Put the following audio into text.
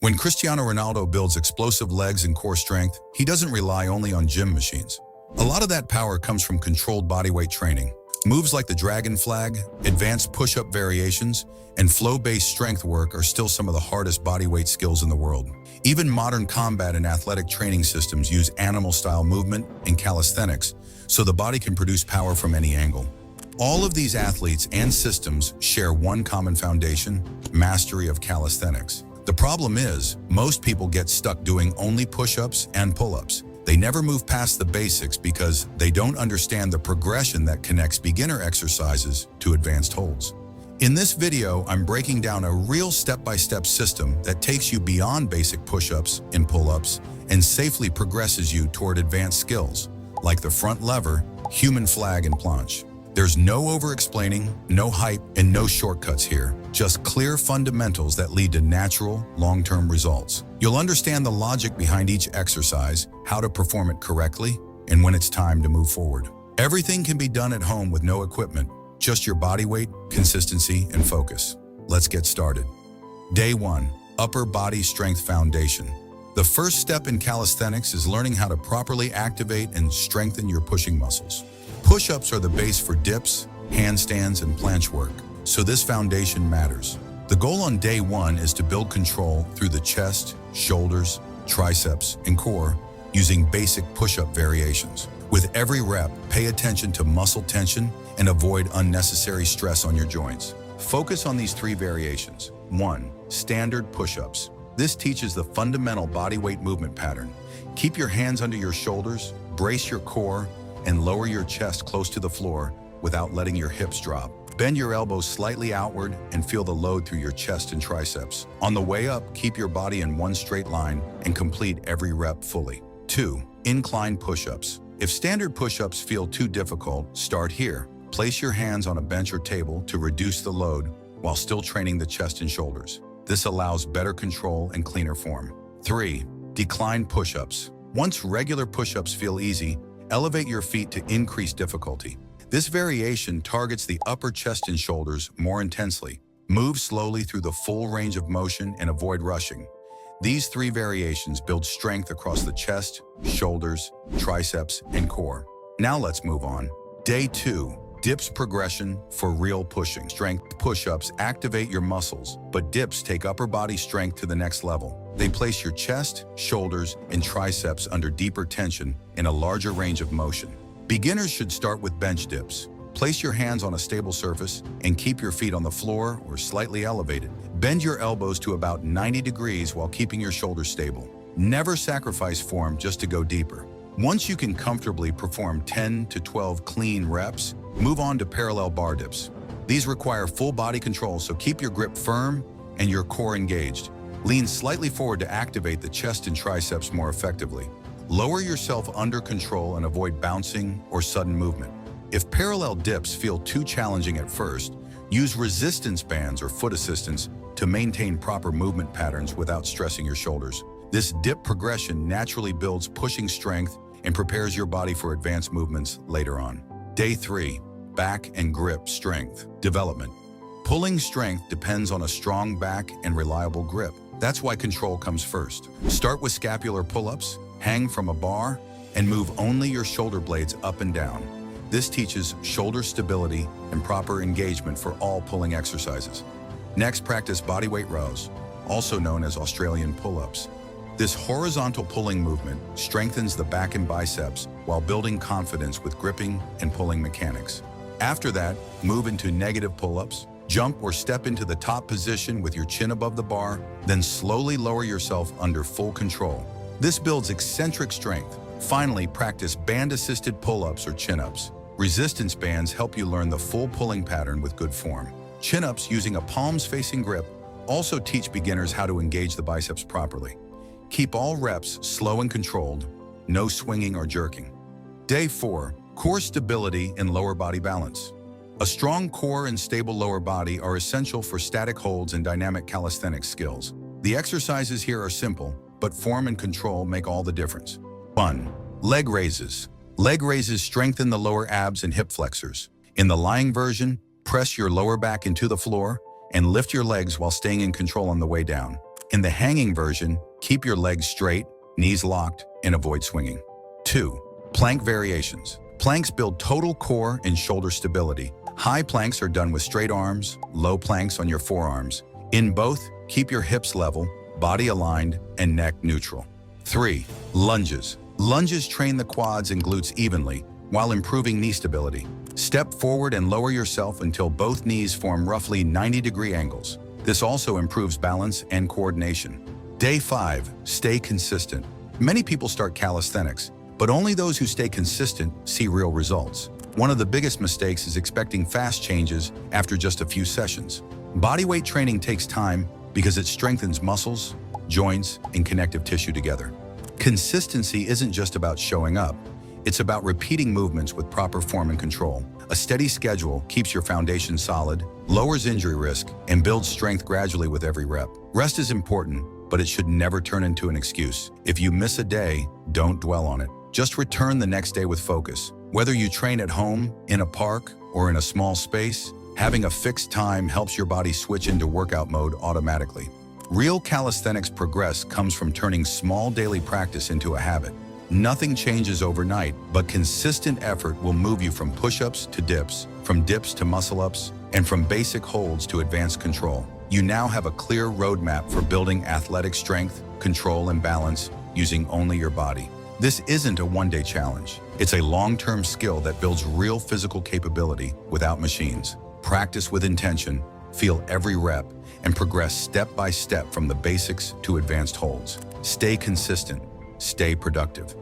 When Cristiano Ronaldo builds explosive legs and core strength, he doesn't rely only on gym machines. A lot of that power comes from controlled bodyweight training. Moves like the dragon flag, advanced push-up variations, and flow-based strength work are still some of the hardest bodyweight skills in the world. Even modern combat and athletic training systems use animal-style movement and calisthenics, so the body can produce power from any angle. All of these athletes and systems share one common foundation: mastery of calisthenics. The problem is, most people get stuck doing only push-ups and pull-ups. They never move past the basics because they don't understand the progression that connects beginner exercises to advanced holds. In this video, I'm breaking down a real step-by-step system that takes you beyond basic push-ups and pull-ups and safely progresses you toward advanced skills, like the front lever, human flag, and planche. There's no over-explaining, no hype, and no shortcuts here. Just clear fundamentals that lead to natural, long-term results. You'll understand the logic behind each exercise, how to perform it correctly, and when it's time to move forward. Everything can be done at home with no equipment, just your body weight, consistency, and focus. Let's get started. Day 1. Upper Body Strength Foundation. The first step in calisthenics is learning how to properly activate and strengthen your pushing muscles. Push-ups are the base for dips, handstands, and planche work, so this foundation matters. The goal on day 1 is to build control through the chest, shoulders, triceps, and core using basic push-up variations. With every rep, pay attention to muscle tension and avoid unnecessary stress on your joints. Focus on these 3 variations. 1. Standard push-ups. This teaches the fundamental bodyweight movement pattern. Keep your hands under your shoulders, brace your core, and lower your chest close to the floor without letting your hips drop. Bend your elbows slightly outward and feel the load through your chest and triceps. On the way up, keep your body in one straight line and complete every rep fully. 2. Incline push-ups. If standard push-ups feel too difficult, start here. Place your hands on a bench or table to reduce the load while still training the chest and shoulders. This allows better control and cleaner form. 3. Decline push-ups. Once regular push-ups feel easy, elevate your feet to increase difficulty. This variation targets the upper chest and shoulders more intensely. Move slowly through the full range of motion and avoid rushing. These 3 variations build strength across the chest, shoulders, triceps, and core. Now let's move on. Day 2. Dips progression for real pushing. Strength push-ups activate your muscles, but dips take upper body strength to the next level. They place your chest, shoulders, and triceps under deeper tension in a larger range of motion. Beginners should start with bench dips. Place your hands on a stable surface and keep your feet on the floor or slightly elevated. Bend your elbows to about 90 degrees while keeping your shoulders stable. Never sacrifice form just to go deeper. Once you can comfortably perform 10 to 12 clean reps, move on to parallel bar dips. These require full body control, so keep your grip firm and your core engaged. Lean slightly forward to activate the chest and triceps more effectively. Lower yourself under control and avoid bouncing or sudden movement. If parallel dips feel too challenging at first, use resistance bands or foot assistance to maintain proper movement patterns without stressing your shoulders. This dip progression naturally builds pushing strength and prepares your body for advanced movements later on. Day 3. Back and grip strength development. Pulling strength depends on a strong back and reliable grip. That's why control comes first. Start with scapular pull-ups, hang from a bar, and move only your shoulder blades up and down. This teaches shoulder stability and proper engagement for all pulling exercises. Next, practice bodyweight rows, also known as Australian pull-ups. This horizontal pulling movement strengthens the back and biceps while building confidence with gripping and pulling mechanics. After that, move into negative pull-ups. Jump or step into the top position with your chin above the bar, then slowly lower yourself under full control. This builds eccentric strength. Finally, practice band-assisted pull-ups or chin-ups. Resistance bands help you learn the full pulling pattern with good form. Chin-ups using a palms-facing grip also teach beginners how to engage the biceps properly. Keep all reps slow and controlled, no swinging or jerking. Day 4. Core stability and lower body balance. A strong core and stable lower body are essential for static holds and dynamic calisthenics skills. The exercises here are simple, but form and control make all the difference. 1. Leg raises. Leg raises strengthen the lower abs and hip flexors. In the lying version, press your lower back into the floor and lift your legs while staying in control on the way down. In the hanging version, keep your legs straight, knees locked, and avoid swinging. 2. Plank variations. Planks build total core and shoulder stability. High planks are done with straight arms, low planks on your forearms. In both, keep your hips level, body aligned, and neck neutral. 3. Lunges. Lunges train the quads and glutes evenly while improving knee stability. Step forward and lower yourself until both knees form roughly 90-degree angles. This also improves balance and coordination. Day 5. Stay consistent. Many people start calisthenics, but only those who stay consistent see real results. One of the biggest mistakes is expecting fast changes after just a few sessions. Bodyweight training takes time because it strengthens muscles, joints, and connective tissue together. Consistency isn't just about showing up. It's about repeating movements with proper form and control. A steady schedule keeps your foundation solid, lowers injury risk, and builds strength gradually with every rep. Rest is important, but it should never turn into an excuse. If you miss a day, don't dwell on it. Just return the next day with focus. Whether you train at home, in a park, or in a small space, having a fixed time helps your body switch into workout mode automatically. Real calisthenics progress comes from turning small daily practice into a habit. Nothing changes overnight, but consistent effort will move you from push-ups to dips, from dips to muscle-ups, and from basic holds to advanced control. You now have a clear roadmap for building athletic strength, control, and balance using only your body. This isn't a one-day challenge. It's a long-term skill that builds real physical capability without machines. Practice with intention, feel every rep, and progress step by step from the basics to advanced holds. Stay consistent, stay productive.